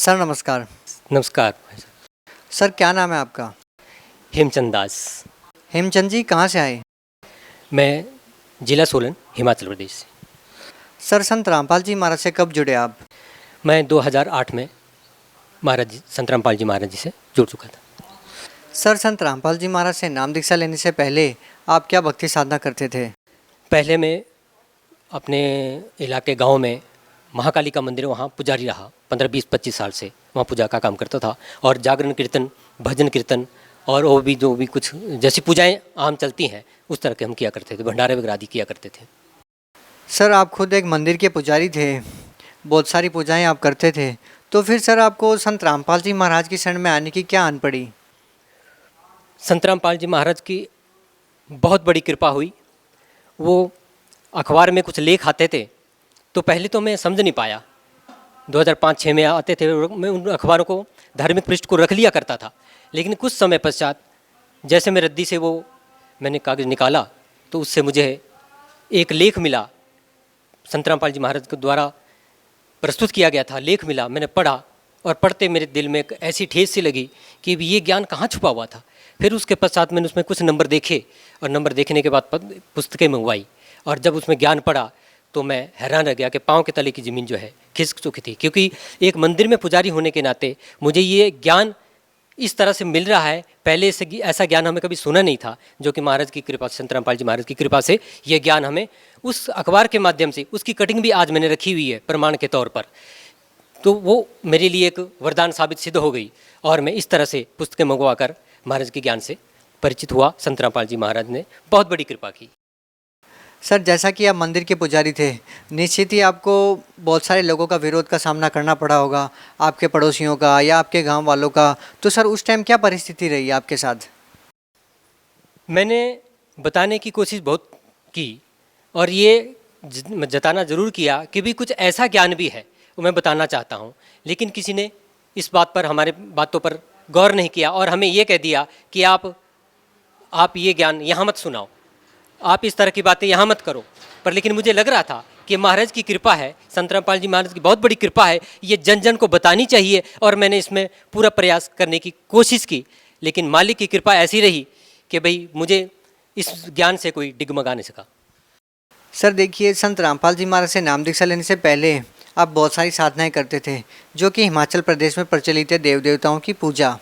Sir नमस्कार। नमस्कार भाई साहब। सर क्या नाम है आपका? हेमचंद दास। हेमचंद जी कहाँ से आए? मैं जिला सोलन हिमाचल प्रदेश से। सर संत रामपाल जी महाराज से कब जुड़े आप? मैं 2008 में महाराज संत रामपाल जी महाराज जी से जुड़ चुका था। सर संत रामपाल जी महाराज से नाम दीक्षा लेने से पहले आप क्या भक्ति साधना करते थे? पहले मैं अपने इलाके गांव में महाकाली का मंदिर, वहाँ पुजारी रहा 15-20-25 साल से। वहाँ पूजा का काम करता था और जागरण कीर्तन, भजन कीर्तन और वो भी जो भी कुछ जैसी पूजाएं आम चलती हैं उस तरह के हम किया करते थे। भंडारे वगैरह आदि किया करते थे। सर आप खुद एक मंदिर के पुजारी थे, बहुत सारी पूजाएं आप करते थे, तो फिर सर आपको संत रामपाल जी महाराज की शरण में आने की क्या आन पड़ी? संत रामपाल जी महाराज की बहुत बड़ी कृपा हुई। वो अखबार में कुछ लेख आते थे तो पहले तो मैं समझ नहीं पाया। 2005-06 में आते थे, मैं उन अखबारों को धार्मिक पृष्ठ को रख लिया करता था। लेकिन कुछ समय पश्चात जैसे मैं रद्दी से वो मैंने कागज़ निकाला तो उससे मुझे एक लेख मिला, संत रामपाल जी महाराज के द्वारा प्रस्तुत किया गया था, लेख मिला। मैंने पढ़ा और पढ़ते मेरे दिल में एक ऐसी ठेस सी लगी कि ये ज्ञान कहाँ छुपा हुआ था। फिर उसके पश्चात मैंने उसमें कुछ नंबर देखे और नंबर देखने के बाद पुस्तकें मंगवाई और जब उसमें ज्ञान पढ़ा तो मैं हैरान रह गया कि पाँव के तले की ज़मीन जो है खिसक चुकी थी। क्योंकि एक मंदिर में पुजारी होने के नाते मुझे ये ज्ञान इस तरह से मिल रहा है, पहले से ऐसा ज्ञान हमें कभी सुना नहीं था, जो कि महाराज की कृपा, संत रामपाल जी महाराज की कृपा से ये ज्ञान हमें उस अखबार के माध्यम से, उसकी कटिंग भी आज मैंने रखी हुई है प्रमाण के तौर पर, तो वो मेरे लिए एक वरदान साबित सिद्ध हो गई और मैं इस तरह से पुस्तकें मंगवा कर महाराज के ज्ञान से परिचित हुआ। संत रामपाल जी महाराज ने बहुत बड़ी कृपा की। सर जैसा कि आप मंदिर के पुजारी थे, निश्चित ही आपको बहुत सारे लोगों का विरोध का सामना करना पड़ा होगा, आपके पड़ोसियों का या आपके गांव वालों का। तो सर उस टाइम क्या परिस्थिति रही आपके साथ? मैंने बताने की कोशिश बहुत की और ये जताना ज़रूर किया कि भी कुछ ऐसा ज्ञान भी है वो मैं बताना चाहता हूँ, लेकिन किसी ने इस बात पर, हमारे बातों पर गौर नहीं किया और हमें ये कह दिया कि आप ये ज्ञान यहाँ मत सुनाओ, आप इस तरह की बातें यहाँ मत करो। पर लेकिन मुझे लग रहा था कि महाराज की कृपा है, संत रामपाल जी महाराज की बहुत बड़ी कृपा है, ये जन जन को बतानी चाहिए और मैंने इसमें पूरा प्रयास करने की कोशिश की। लेकिन मालिक की कृपा ऐसी रही कि भाई मुझे इस ज्ञान से कोई डिगमगा नहीं सका। सर देखिए, संत रामपाल जी महाराज से नाम दीक्षा लेने से पहले आप बहुत सारी साधनाएं करते थे जो कि हिमाचल प्रदेश में प्रचलित है, देव देवताओं की पूजा।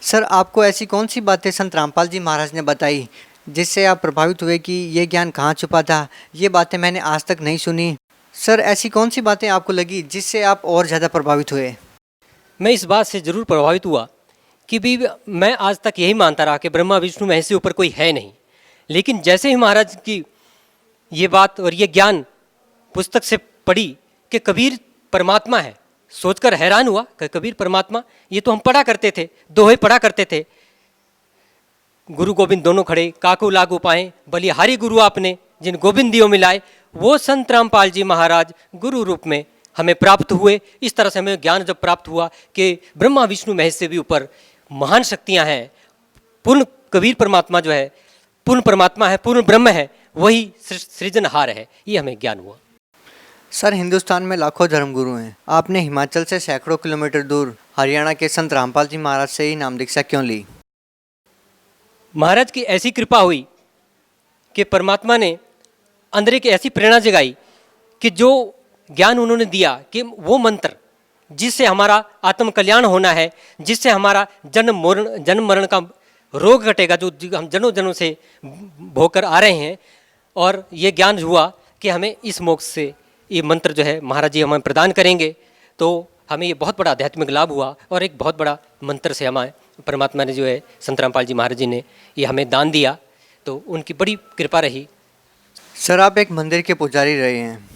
सर आपको ऐसी कौन सी बातें संत रामपाल जी महाराज ने बताई जिससे आप प्रभावित हुए कि ये ज्ञान कहाँ छुपा था, ये बातें मैंने आज तक नहीं सुनी? सर ऐसी कौन सी बातें आपको लगी जिससे आप और ज़्यादा प्रभावित हुए? मैं इस बात से ज़रूर प्रभावित हुआ कि भी मैं आज तक यही मानता रहा कि ब्रह्मा विष्णु महेश से ऊपर कोई है नहीं। लेकिन जैसे ही महाराज की ये बात और ये ज्ञान पुस्तक से पढ़ी कि कबीर परमात्मा है, सोचकर हैरान हुआ कि कबीर परमात्मा, ये तो हम पढ़ा करते थे, दोहे पढ़ा करते थे, गुरु गोविंद दोनों खड़े, काकू लागू पाए, बलिहारी गुरु आपने जिन गोविंद दियो मिलाए, वो संत रामपाल जी महाराज गुरु रूप में हमें प्राप्त हुए। इस तरह से हमें ज्ञान जब प्राप्त हुआ कि ब्रह्मा विष्णु महेश से भी ऊपर महान शक्तियां हैं, पूर्ण कबीर परमात्मा जो है पूर्ण परमात्मा है, पूर्ण ब्रह्म है, वही सृजनहार है, ये हमें ज्ञान हुआ। सर हिंदुस्तान में लाखों धर्मगुरु हैं, आपने हिमाचल से सैकड़ों किलोमीटर दूर हरियाणा के संत रामपाल जी महाराज से ही नाम दीक्षा क्यों ली? महाराज की ऐसी कृपा हुई कि परमात्मा ने अंदर एक ऐसी प्रेरणा जगाई कि जो ज्ञान उन्होंने दिया कि वो मंत्र जिससे हमारा आत्म कल्याण होना है, जिससे हमारा जन्म मरण का रोग घटेगा, जो हम जनों जनों से भोग कर आ रहे हैं, और ये ज्ञान हुआ कि हमें इस मोक्ष से ये मंत्र जो है महाराज जी हमें प्रदान करेंगे। तो हमें ये बहुत बड़ा आध्यात्मिक लाभ हुआ और एक बहुत बड़ा मंत्र से हमें परमात्मा ने जो है संत रामपाल जी महाराज जी ने ये हमें दान दिया, तो उनकी बड़ी कृपा रही। सर आप एक मंदिर के पुजारी रहे हैं,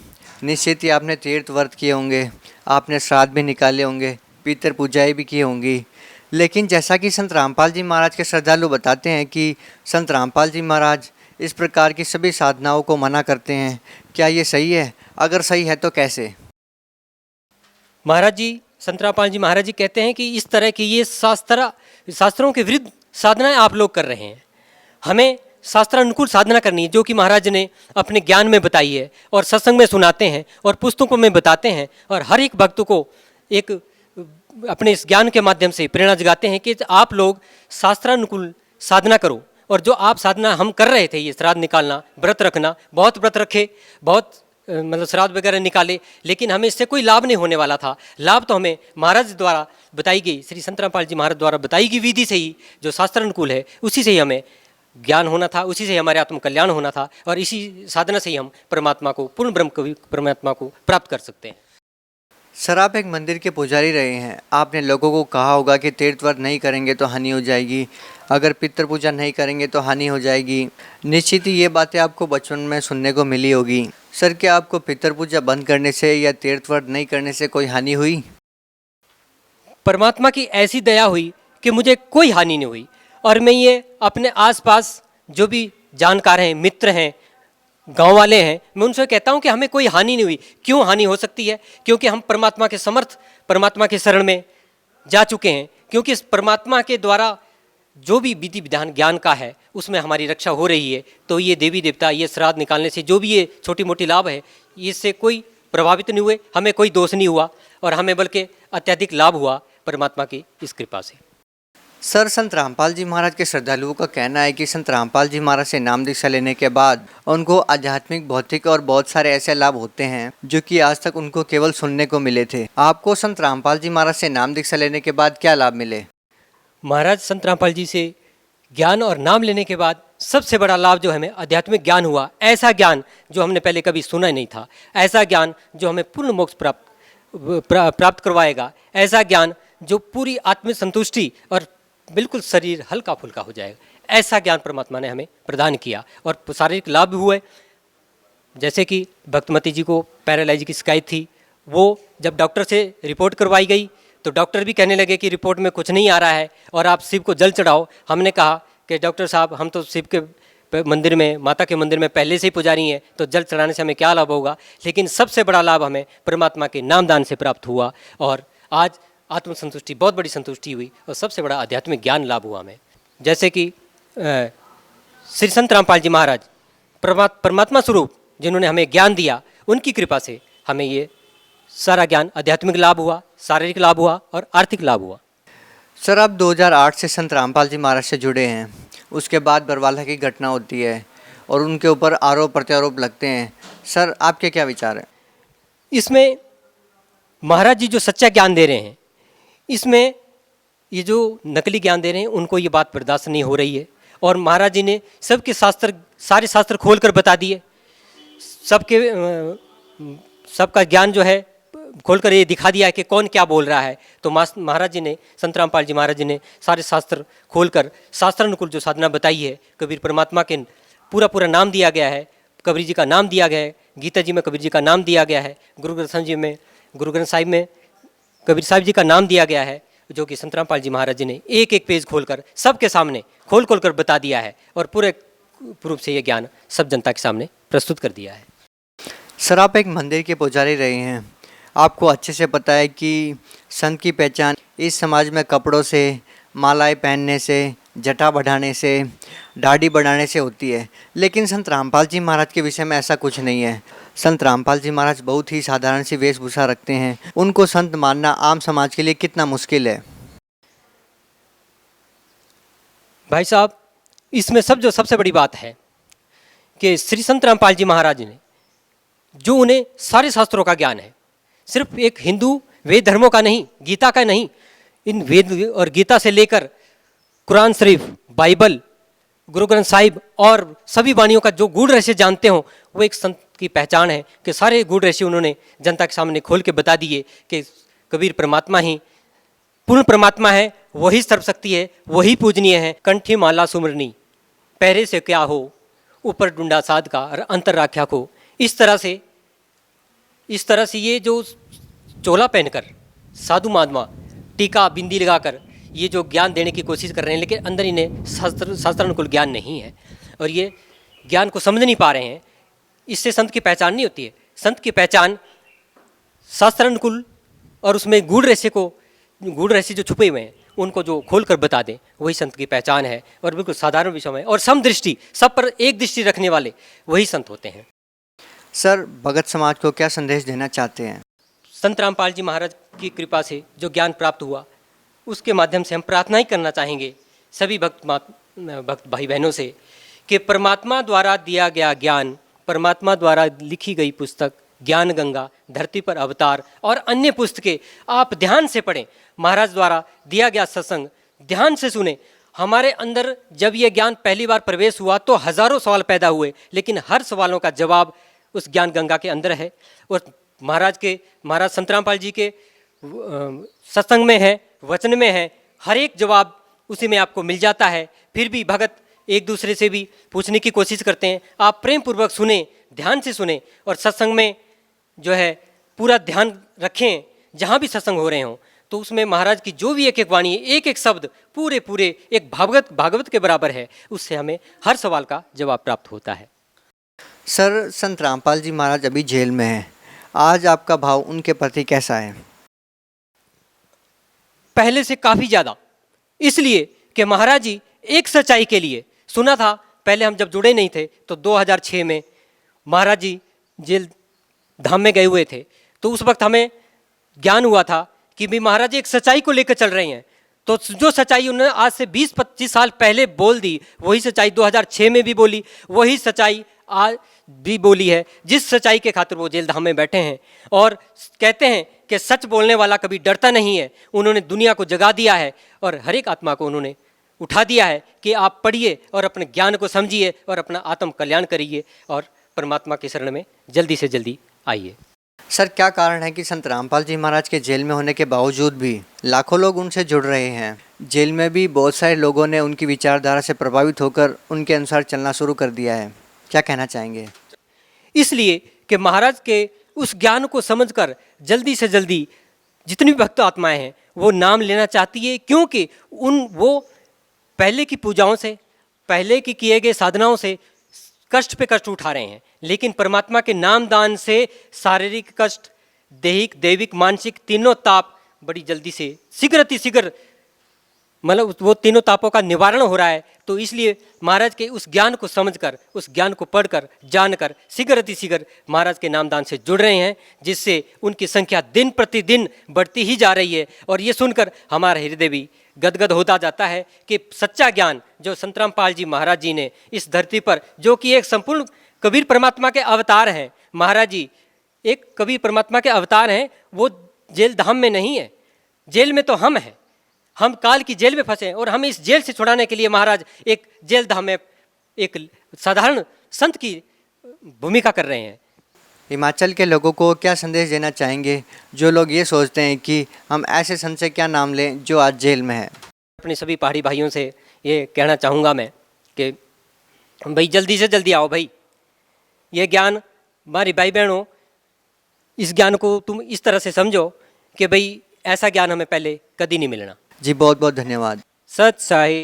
निश्चित ही आपने तीर्थ व्रत किए होंगे, आपने श्राद्ध भी निकाले होंगे, पितर पूजाएं भी की होंगी, लेकिन जैसा कि संत रामपाल जी महाराज के श्रद्धालु बताते हैं कि संत रामपाल जी महाराज इस प्रकार की सभी साधनाओं को मना करते हैं, क्या ये सही है? अगर सही है तो कैसे? महाराज जी, संत रामपाल जी महाराज जी कहते हैं कि इस तरह की ये शास्त्रों के विरुद्ध साधनाएं आप लोग कर रहे हैं, हमें शास्त्रानुकूल साधना करनी है, जो कि महाराज ने अपने ज्ञान में बताई है और सत्संग में सुनाते हैं और पुस्तकों में बताते हैं, और हर एक भक्त को एक अपने इस ज्ञान के माध्यम से प्रेरणा जगाते हैं कि आप लोग शास्त्रानुकूल साधना करो। और जो आप साधना हम कर रहे थे, ये श्राद्ध निकालना, व्रत रखना, बहुत व्रत रखे, बहुत मतलब श्राद्ध वगैरह निकाले, लेकिन हमें इससे कोई लाभ नहीं होने वाला था। लाभ तो हमें महाराज द्वारा बताई गई, श्री संत रामपाल जी महाराज द्वारा बताई गई विधि से ही, जो शास्त्रानुकूल है, उसी से ही हमें ज्ञान होना था, उसी से हमारे आत्म कल्याण होना था, और इसी साधना से ही हम परमात्मा को, पूर्ण ब्रह्म को, परमात्मा को प्राप्त कर सकते हैं। सर, आप एक मंदिर के पुजारी रहे हैं। आपने लोगों को कहा होगा कि तीर्थ व्रत नहीं करेंगे तो हानि हो जाएगी, अगर पितृ पूजा नहीं करेंगे तो हानि हो जाएगी। निश्चित ही ये बातें आपको बचपन में सुनने को मिली होगी। सर, क्या आपको पितृ पूजा बंद करने से या तीर्थ व्रत नहीं करने से कोई हानि हुई? परमात्मा की ऐसी दया हुई कि मुझे कोई हानि नहीं हुई, और मैं ये अपने आसपास जो भी जानकार हैं, मित्र हैं, गांव वाले हैं, मैं उनसे कहता हूं कि हमें कोई हानि नहीं हुई। क्यों हानि हो सकती है? क्योंकि हम परमात्मा के समर्थ, परमात्मा के शरण में जा चुके हैं। क्योंकि इस परमात्मा के द्वारा जो भी विधि विधान ज्ञान का है, उसमें हमारी रक्षा हो रही है। तो ये देवी देवता, ये श्राद्ध निकालने से जो भी ये छोटी मोटी लाभ है, इससे कोई प्रभावित नहीं हुए, हमें कोई दोष नहीं हुआ, और हमें बल्कि अत्यधिक लाभ हुआ परमात्मा की इस कृपा से। सर, संत रामपाल जी महाराज के श्रद्धालुओं का कहना है कि संत रामपाल जी महाराज से नाम दीक्षा लेने के बाद उनको आध्यात्मिक, भौतिक और बहुत सारे ऐसे लाभ होते हैं जो कि आज तक उनको केवल सुनने को मिले थे। आपको संत रामपाल जी महाराज से नाम दीक्षा लेने के बाद क्या लाभ मिले? महाराज संत रामपाल जी से ज्ञान और नाम लेने के बाद सबसे बड़ा लाभ जो हमें आध्यात्मिक ज्ञान हुआ, ऐसा ज्ञान जो हमने पहले कभी सुना नहीं था, ऐसा ज्ञान जो हमें पूर्ण मोक्ष प्राप्त करवाएगा, ऐसा ज्ञान जो पूरी आत्म संतुष्टि और बिल्कुल शरीर हल्का फुल्का हो जाएगा, ऐसा ज्ञान परमात्मा ने हमें प्रदान किया। और शारीरिक लाभ भी हुए, जैसे कि भक्तमती जी को पैरालाइज की शिकायत थी, वो जब डॉक्टर से रिपोर्ट करवाई गई तो डॉक्टर भी कहने लगे कि रिपोर्ट में कुछ नहीं आ रहा है और आप शिव को जल चढ़ाओ। हमने कहा कि डॉक्टर साहब, हम तो शिव के मंदिर में, माता के मंदिर में पहले से ही पुजारी हैं, तो जल चढ़ाने से हमें क्या लाभ होगा? लेकिन सबसे बड़ा लाभ हमें परमात्मा के नामदान से प्राप्त हुआ, और आज आत्मसंतुष्टि, बहुत बड़ी संतुष्टि हुई, और सबसे बड़ा आध्यात्मिक ज्ञान लाभ हुआ हमें। जैसे कि श्री संत रामपाल जी महाराज परमात्मा स्वरूप जिन्होंने हमें ज्ञान दिया, उनकी कृपा से हमें ये सारा ज्ञान, आध्यात्मिक लाभ हुआ, शारीरिक लाभ हुआ और आर्थिक लाभ हुआ। सर, आप 2008 से संत रामपाल जी महाराज से जुड़े हैं। उसके बाद बरवाला की घटना होती है और उनके ऊपर आरोप प्रत्यारोप लगते हैं। सर, आपके क्या विचार हैं? इसमें महाराज जी जो सच्चा ज्ञान दे रहे हैं, इसमें ये जो नकली ज्ञान दे रहे हैं, उनको ये बात बर्दाश्त नहीं हो रही है। और महाराज जी ने सबके शास्त्र, सारे शास्त्र खोल कर बता दिए, सबका ज्ञान जो है खोलकर ये दिखा दिया है कि कौन क्या बोल रहा है। तो महाराज जी ने, संत रामपाल जी महाराज जी ने सारे शास्त्र खोलकर शास्त्रानुकूल जो साधना बताई है, कबीर परमात्मा के पूरा नाम दिया गया है, कबीर जी का नाम दिया गया है, गीता जी में कबीर जी का नाम दिया गया है, गुरु ग्रंथ साहिब में कबीर साहिब जी का नाम दिया गया है, जो कि संत रामपाल जी महाराज जी ने एक एक पेज खोलकर सबके सामने खोल कर बता दिया है, और पूरे रूप से ये ज्ञान सब जनता के सामने प्रस्तुत कर दिया है। सर, आप एक मंदिर के पुजारी रहे हैं। आपको अच्छे से पता है कि संत की पहचान इस समाज में कपड़ों से, मालाएं पहनने से, जटा बढ़ाने से, दाढ़ी बढ़ाने से होती है। लेकिन संत रामपाल जी महाराज के विषय में ऐसा कुछ नहीं है। संत रामपाल जी महाराज बहुत ही साधारण सी वेशभूषा रखते हैं। उनको संत मानना आम समाज के लिए कितना मुश्किल है? भाई साहब, इसमें जो सबसे बड़ी बात है कि श्री संत रामपाल जी महाराज ने, जो उन्हें सारे शास्त्रों का ज्ञान है, सिर्फ एक हिंदू वेद धर्मों का नहीं, गीता का नहीं, इन वेद और गीता से लेकर कुरान शरीफ, बाइबल, गुरु ग्रंथ साहिब और सभी वाणियों का जो गूढ़ रहस्य जानते हो, वो एक संत की पहचान है कि सारे गूढ़ रहस्य उन्होंने जनता के सामने खोल के बता दिए कि कबीर परमात्मा ही पूर्ण परमात्मा है, वही सर्वशक्ति है, वही पूजनीय है। कंठी माला सुमरनी, पहरे से क्या हो, ऊपर डुंडा साध का और अंतर राख्या को। इस तरह से ये जो चोला पहनकर, साधु महात्मा टीका बिंदी लगाकर ये जो ज्ञान देने की कोशिश कर रहे हैं, लेकिन अंदर इन्हें शास्त्रानुकूल ज्ञान नहीं है और ये ज्ञान को समझ नहीं पा रहे हैं। इससे संत की पहचान नहीं होती है। संत की पहचान शास्त्रानुकूल और उसमें गूढ़ रहस्य जो छुपे हुए हैं उनको जो खोल कर बता दें, वही संत की पहचान है। और बिल्कुल साधारण विषय में और समदृष्टि, सब पर एक दृष्टि रखने वाले वही संत होते हैं। सर, भगत समाज को क्या संदेश देना चाहते हैं? संत रामपाल जी महाराज की कृपा से जो ज्ञान प्राप्त हुआ, उसके माध्यम से हम प्रार्थना ही करना चाहेंगे सभी भक्त भाई बहनों से कि परमात्मा द्वारा दिया गया ज्ञान, परमात्मा द्वारा लिखी गई पुस्तक ज्ञान गंगा, धरती पर अवतार और अन्य पुस्तकें आप ध्यान से पढ़ें। महाराज द्वारा दिया गया सत्संग ध्यान से सुने। हमारे अंदर जब ये ज्ञान पहली बार प्रवेश हुआ तो हजारों सवाल पैदा हुए, लेकिन हर सवालों का जवाब उस ज्ञान गंगा के अंदर है और महाराज संत रामपाल जी के सत्संग में है, वचन में है। हर एक जवाब उसी में आपको मिल जाता है। फिर भी भगत एक दूसरे से भी पूछने की कोशिश करते हैं। आप प्रेम पूर्वक सुने, ध्यान से सुने और सत्संग में जो है पूरा ध्यान रखें। जहाँ भी सत्संग हो रहे हों तो उसमें महाराज की जो भी एक एक वाणी, एक एक शब्द पूरे एक भागवत के बराबर है। उससे हमें हर सवाल का जवाब प्राप्त होता है। सर, संत रामपाल जी महाराज अभी जेल में हैं। आज आपका भाव उनके प्रति कैसा है? पहले से काफ़ी ज़्यादा, इसलिए कि महाराज जी एक सच्चाई के लिए, सुना था पहले हम जब जुड़े नहीं थे तो 2006 में महाराज जी जेल धाम में गए हुए थे, तो उस वक्त हमें ज्ञान हुआ था कि भी महाराज जी एक सच्चाई को लेकर चल रहे हैं। तो जो सच्चाई उन्होंने आज से 20-25 साल पहले बोल दी, वही सच्चाई 2006 में भी बोली, वही सच्चाई आज भी बोली है, जिस सच्चाई के खातिर वो जेल धाम में बैठे हैं। और कहते हैं कि सच बोलने वाला कभी डरता नहीं है। उन्होंने दुनिया को जगा दिया है और हर एक आत्मा को उन्होंने उठा दिया है कि आप पढ़िए और अपने ज्ञान को समझिए और अपना आत्म कल्याण करिए और परमात्मा के शरण में जल्दी से जल्दी आइए। सर, क्या कारण है कि संत रामपाल जी महाराज के जेल में होने के बावजूद भी लाखों लोग उनसे जुड़ रहे हैं? जेल में भी बहुत सारे लोगों ने उनकी विचारधारा से प्रभावित होकर उनके अनुसार चलना शुरू कर दिया है। क्या कहना चाहेंगे? इसलिए कि महाराज के उस ज्ञान को समझकर जल्दी से जल्दी जितनी भी भक्त आत्माएं हैं वो नाम लेना चाहती है, क्योंकि वो पहले की पूजाओं से, पहले की किए गए साधनाओं से कष्ट पे कष्ट उठा रहे हैं, लेकिन परमात्मा के नाम दान से शारीरिक कष्ट, दैहिक, दैविक, मानसिक तीनों ताप बड़ी जल्दी से शीघ्र मतलब वो तीनों तापों का निवारण हो रहा है। तो इसलिए महाराज के उस ज्ञान को समझकर, उस ज्ञान को पढ़कर, जानकर शीघ्र महाराज के नामदान से जुड़ रहे हैं, जिससे उनकी संख्या दिन प्रतिदिन बढ़ती ही जा रही है। और ये सुनकर हमारा हृदय भी गदगद होता जाता है कि सच्चा ज्ञान जो संत रामपाल जी महाराज जी ने इस धरती पर, जो कि एक संपूर्ण कबीर परमात्मा के अवतार हैं, महाराज जी एक कबीर परमात्मा के अवतार हैं, वो जेल धाम में नहीं है। जेल में तो हम हैं, हम काल की जेल में फंसे हैं और हमें इस जेल से छुड़ाने के लिए महाराज एक जेल धाम में एक साधारण संत की भूमिका कर रहे हैं। हिमाचल के लोगों को क्या संदेश देना चाहेंगे जो लोग ये सोचते हैं कि हम ऐसे संत से क्या नाम लें जो आज जेल में है? अपने सभी पहाड़ी भाइयों से ये कहना चाहूँगा मैं कि भाई जल्दी से जल्दी आओ भाई। ये ज्ञान हमारी भाई बहनों, इस ज्ञान को तुम इस तरह से समझो कि भाई ऐसा ज्ञान हमें पहले कभी नहीं मिलना। जी, बहुत बहुत धन्यवाद। सत साई।